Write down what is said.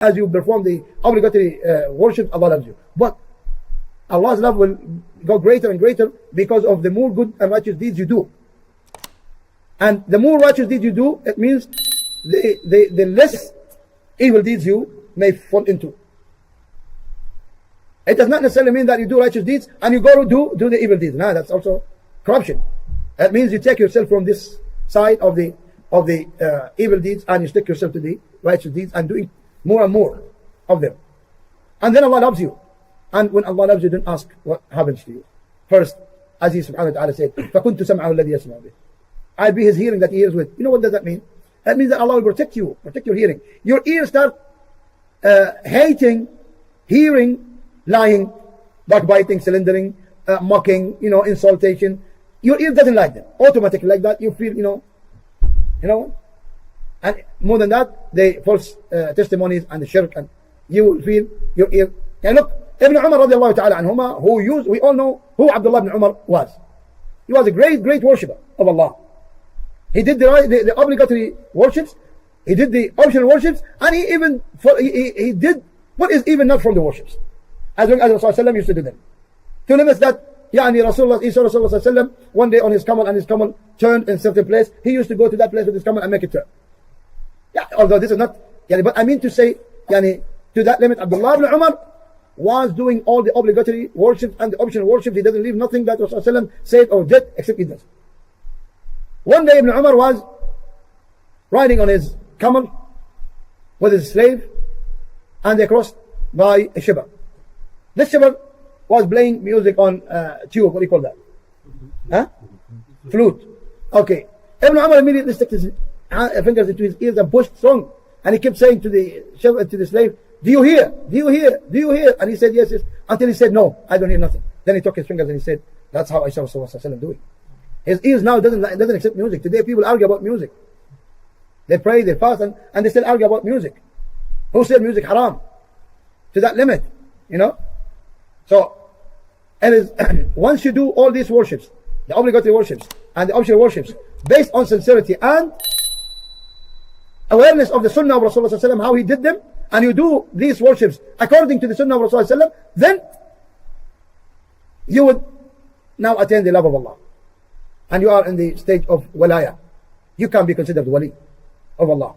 as you perform the obligatory worship, Allah loves you. But Allah's love will go greater and greater because of the more good and righteous deeds you do. And the more righteous deeds you do, it means the less evil deeds you may fall into. It does not necessarily mean that you do righteous deeds and you go to do the evil deeds. No, that's also corruption. That means you take yourself from this side of the evil deeds and you stick yourself to the righteous deeds and doing more and more of them. And then Allah loves you. And when Allah loves you, don't ask what happens to you. First, as He subhanahu wa ta'ala said, فَكُنْتُ سَمْعَهُ الَّذِي يَسْمَعُ بِهِ, I'll be His hearing that He hears with. You know what does that mean? That means that Allah will protect you, protect your hearing. Your ears start hating, hearing, lying, backbiting, slandering, mocking, insultation. Your ear doesn't like them. Automatically like that, you feel, and more than that, the false testimonies and the shirk, and you will feel your ear. And look, Ibn Umar radiallahu ta'ala anhuma, we all know who Abdullah ibn Umar was. He was a great, great worshipper of Allah. He did the obligatory worships, he did the optional worships, and he even he did what is even not from the worships, as long as Rasulullah used to do them. To limits that, Rasulullah one day on his camel, and his camel turned in a certain place, he used to go to that place with his camel and make it turn. Yeah, although this is not, but I mean to say, to that limit, Abdullah ibn Umar was doing all the obligatory worships and the optional worships. He doesn't leave nothing that Rasulullah said or did except he does. One day Ibn Umar was riding on his camel with his slave, and they crossed by a shepherd. This shepherd was playing music on tube. What do you call that? Huh? Flute. Okay. Ibn Umar immediately stuck his fingers into his ears and pushed strong. And he kept saying to the shepherd, to the slave, do you hear? Do you hear? Do you hear? And he said, yes, yes. Until he said, no, I don't hear nothing. Then he took his fingers and he said, that's how I saw Rasulullah doing. His ears now doesn't accept music. Today people argue about music. They pray, they fast, and they still argue about music. Who said music haram? To that limit, So, it is once you do all these worships, the obligatory worships and the optional worships, based on sincerity and awareness of the Sunnah of Rasulullah, how he did them, and you do these worships according to the Sunnah of Rasulullah, then you would now attain the love of Allah. And you are in the stage of walaya. You can be considered wali of Allah.